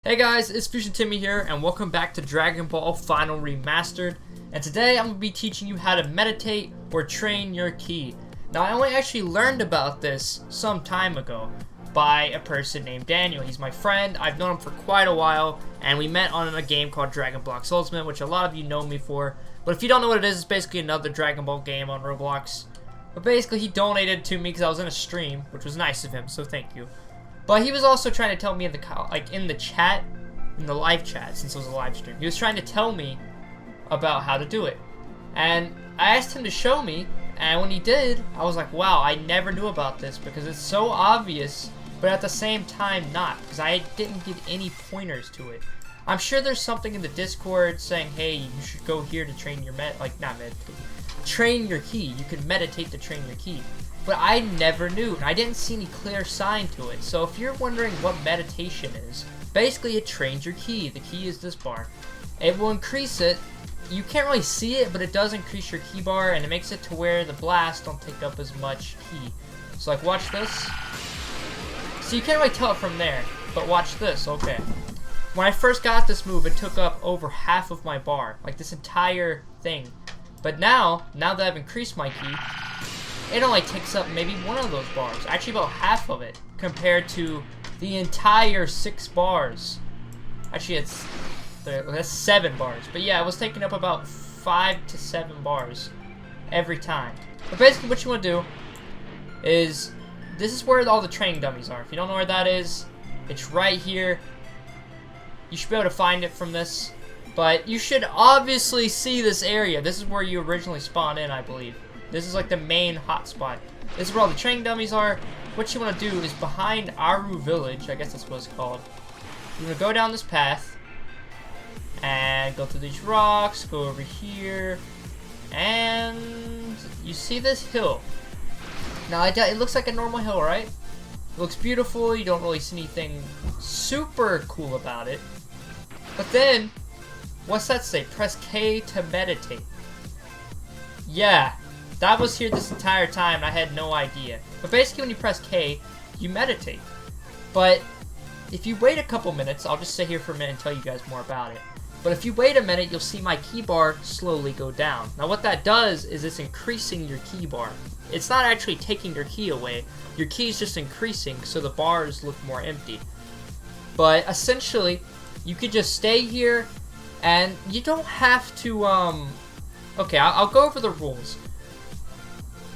Hey guys, it's FuzionTimmy here, and welcome back to Dragon Ball Final Remastered. And today I'm going to be teaching you how to meditate or train your ki. Now I only actually learned about this some time ago by a person named Daniel. He's my friend, I've known him for quite a while, and we met on a game called Dragon Ball Ultimate, which a lot of you know me for. But if you don't know what it is, it's basically another Dragon Ball game on Roblox. But basically he donated to me because I was in a stream, which was nice of him, so thank you. But he was also trying to tell me in the chat, in the live chat, since it was a live stream. He was trying to tell me about how to do it. And I asked him to show me, and when he did, I was like, wow, I never knew about this because it's so obvious, but at the same time not, because I didn't get any pointers to it. I'm sure there's something in the Discord saying, hey, you should go here to train your train your ki. You can meditate to train your ki. But I never knew, and I didn't see any clear sign to it. So if you're wondering what meditation is, basically it trains your ki. The ki is this bar. It will increase it. You can't really see it, but it does increase your ki bar, and it makes it to where the blasts don't take up as much ki. So like, watch this. So you can't really tell it from there, but watch this, okay. When I first got this move, it took up over half of my bar, like this entire thing. But now that I've increased my ki, it only takes up maybe one of those bars. Actually about half of it compared to the entire 6 bars. Actually that's 7 bars. But yeah, it was taking up about 5 to 7 bars every time. But basically what you want to do is, this is where all the training dummies are. If you don't know where that is, it's right here. You should be able to find it from this. But you should obviously see this area. This is where you originally spawned in, I believe. This is like the main hotspot. This is where all the training dummies are. What you want to do is behind Aru Village, I guess that's what it's called. You're going to go down this path and go through these rocks, go over here, and you see this hill. Now it looks like a normal hill, right? It looks beautiful. You don't really see anything super cool about it. But then, what's that say? Press K to meditate. Yeah. That was here this entire time, and I had no idea. But basically, when you press K, you meditate. But if you wait a couple minutes, I'll just sit here for a minute and tell you guys more about it. But if you wait a minute, you'll see my ki bar slowly go down. Now what that does is it's increasing your ki bar. It's not actually taking your ki away. Your ki is just increasing, so the bars look more empty. But essentially, you could just stay here, and you don't have to, okay, I'll go over the rules.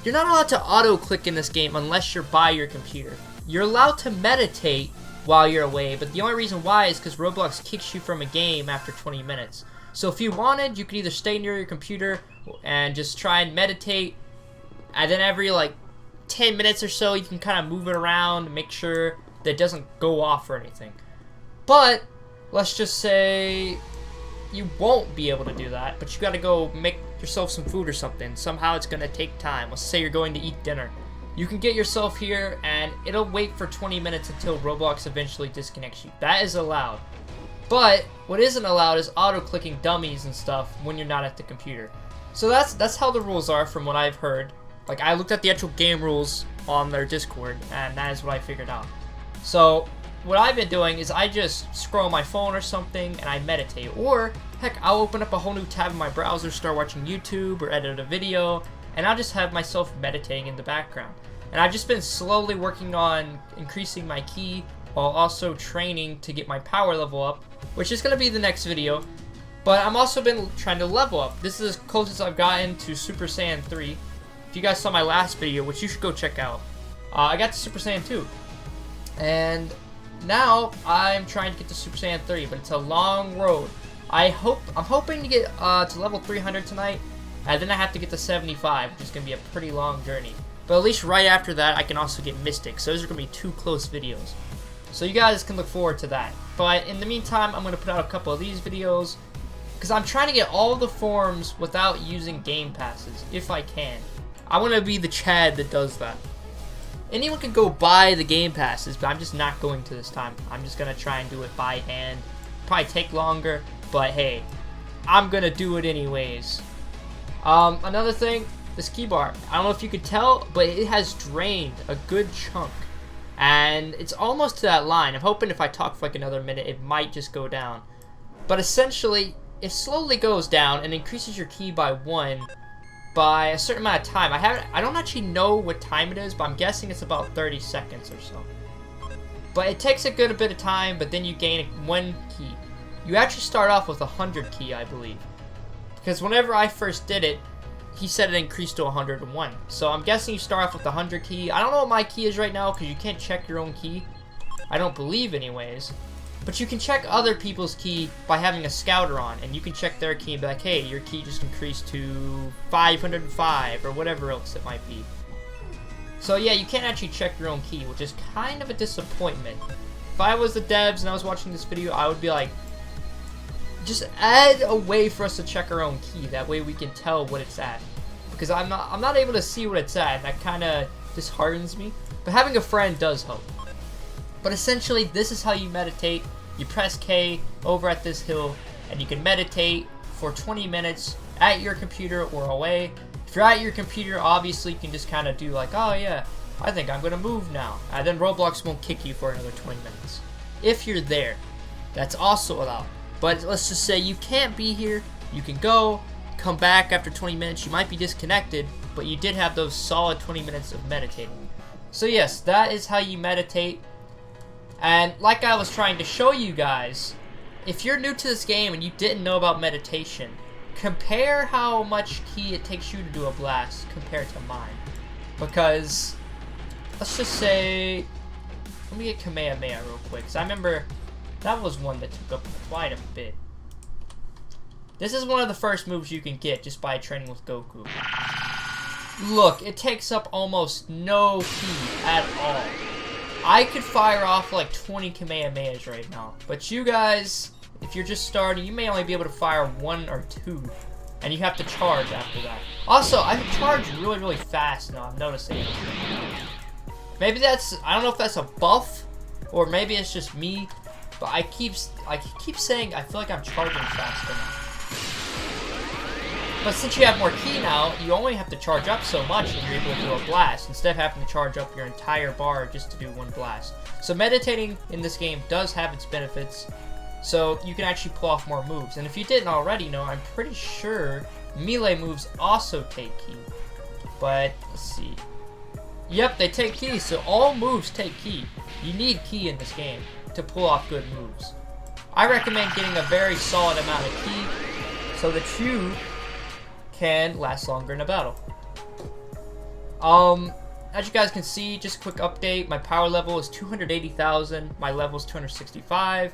You're not allowed to auto-click in this game unless you're by your computer. You're allowed to meditate while you're away, but the only reason why is because Roblox kicks you from a game after 20 minutes. So if you wanted, you could either stay near your computer and just try and meditate, and then every like 10 minutes or so, you can kind of move it around and make sure that it doesn't go off or anything. But let's just say you won't be able to do that, but you gotta go make yourself some food or something. Somehow it's gonna take time. Let's say you're going to eat dinner. You can get yourself here and it'll wait for 20 minutes until Roblox eventually disconnects you. That is allowed. But what isn't allowed is auto-clicking dummies and stuff when you're not at the computer. So that's how the rules are from what I've heard. Like, I looked at the actual game rules on their Discord, and that is what I figured out. So what I've been doing is I just scroll my phone or something and I meditate. Or, heck, I'll open up a whole new tab in my browser, start watching YouTube or edit a video, and I'll just have myself meditating in the background. And I've just been slowly working on increasing my ki while also training to get my power level up, which is going to be the next video. But I've also been trying to level up. This is as close as I've gotten to Super Saiyan 3. If you guys saw my last video, which you should go check out, I got to Super Saiyan 2. And now I'm trying to get to Super Saiyan 3, but it's a long road. I'm hoping to get to level 300 tonight, and then I have to get to 75, which is going to be a pretty long journey. But at least right after that, I can also get Mystic, so those are going to be 2 close videos. So you guys can look forward to that. But in the meantime, I'm going to put out a couple of these videos, because I'm trying to get all the forms without using game passes, if I can. I want to be the Chad that does that. Anyone can go buy the game passes, but I'm just not going to this time. I'm just going to try and do it by hand. Probably take longer, but hey, I'm going to do it anyways. Another thing, this key bar. I don't know if you could tell, but it has drained a good chunk. And it's almost to that line. I'm hoping if I talk for like another minute, it might just go down. But essentially, it slowly goes down and increases your ki by 1 by a certain amount of time. I don't actually know what time it is, but I'm guessing it's about 30 seconds or so. But it takes a good bit of time, but then you gain 1 ki. You actually start off with 100 ki, I believe. Because whenever I first did it, he said it increased to 101. So I'm guessing you start off with 100 ki. I don't know what my ki is right now because you can't check your own ki. I don't believe anyways. But you can check other people's ki by having a scouter on. And you can check their ki and be like, hey, your ki just increased to 505 or whatever else it might be. So yeah, you can't actually check your own ki, which is kind of a disappointment. If I was the devs and I was watching this video, I would be like, just add a way for us to check our own ki. That way we can tell what it's at. Because I'm not able to see what it's at. That kind of disheartens me. But having a friend does help. But essentially, this is how you meditate. You press K over at this hill, and you can meditate for 20 minutes at your computer or away. If you're at your computer, obviously you can just kind of do like, oh yeah, I think I'm gonna move now. And then Roblox won't kick you for another 20 minutes. If you're there, that's also allowed. But let's just say you can't be here. You can go, come back after 20 minutes. You might be disconnected, but you did have those solid 20 minutes of meditating. So yes, that is how you meditate. And like I was trying to show you guys, if you're new to this game and you didn't know about meditation, compare how much ki it takes you to do a blast compared to mine. Because, let's just say, let me get Kamehameha real quick. Because I remember that was one that took up quite a bit. This is one of the first moves you can get just by training with Goku. Look, it takes up almost no ki at all. I could fire off like 20 Kamehamehas right now. But you guys, if you're just starting, you may only be able to fire 1 or 2. And you have to charge after that. Also, I can charge really, really fast now, I'm noticing. Maybe that's, I don't know if that's a buff, or maybe it's just me. But I keep saying I feel like I'm charging faster now. But since you have more ki now, you only have to charge up so much and you're able to do a blast, instead of having to charge up your entire bar just to do 1 blast. So meditating in this game does have its benefits, so you can actually pull off more moves. And if you didn't already know, I'm pretty sure melee moves also take ki. But, let's see. Yep, they take ki, so all moves take ki. You need ki in this game to pull off good moves. I recommend getting a very solid amount of ki so that you can last longer in a battle. As you guys can see, just a quick update, my power level is 280,000, my level is 265.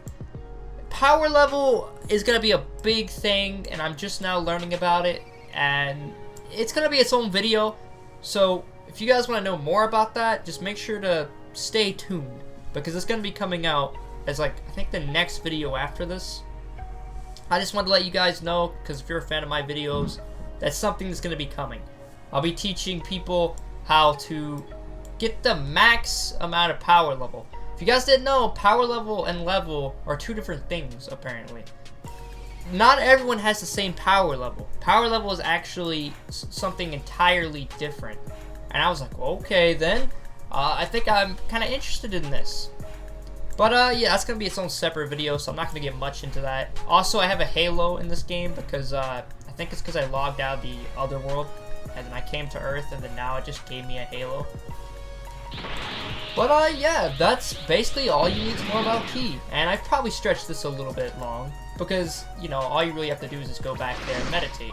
Power level is going to be a big thing, and I'm just now learning about it, and it's going to be its own video, so if you guys want to know more about that, just make sure to stay tuned, because it's going to be coming out as like, I think the next video after this. I just wanted to let you guys know, because if you're a fan of my videos, that's something that's going to be coming. I'll be teaching people how to get the max amount of power level. If you guys didn't know, power level and level are 2 different things, apparently. Not everyone has the same power level. Power level is actually something entirely different. And I was like, well, okay, then. I think I'm kind of interested in this. But, yeah, that's going to be its own separate video, so I'm not going to get much into that. Also, I have a Halo in this game because, I think it's because I logged out of the other world, and then I came to Earth, and then now it just gave me a Halo. But, yeah, that's basically all you need to know about ki. And I've probably stretched this a little bit long, because, you know, all you really have to do is just go back there and meditate.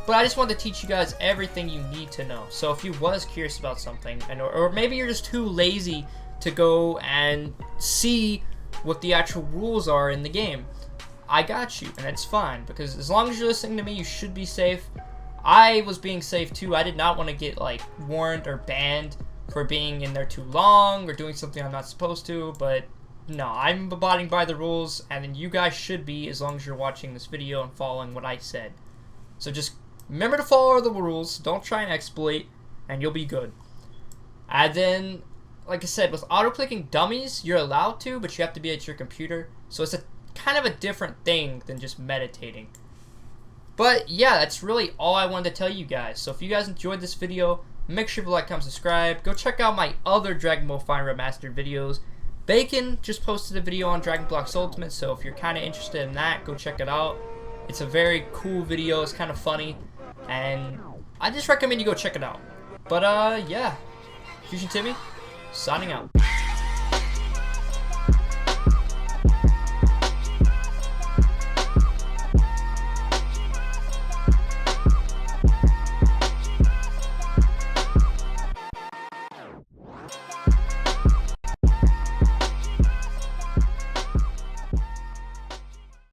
But I just wanted to teach you guys everything you need to know. So if you was curious about something, and or maybe you're just too lazy to go and see what the actual rules are in the game, I got you, and it's fine, because as long as you're listening to me, you should be safe. I was being safe too. I did not want to get like warned or banned for being in there too long or doing something I'm not supposed to, but no, I'm abiding by the rules, and then you guys should be, as long as you're watching this video and following what I said. So just remember to follow the rules, don't try and exploit, and you'll be good. And then, like I said, with auto-clicking dummies, you're allowed to, but you have to be at your computer. So it's a kind of a different thing than just meditating. But yeah, that's really all I wanted to tell you guys. So if you guys enjoyed this video, Make sure to like, comment, subscribe. Go check out my other Dragon Ball Fire Remastered videos. Bacon just posted a video on Dragon Blox Ultimate, so if you're kind of interested in that, go check it out. It's a very cool video. It's kind of funny, and I just recommend you go check it out. But yeah, FuzionTimmy, signing out.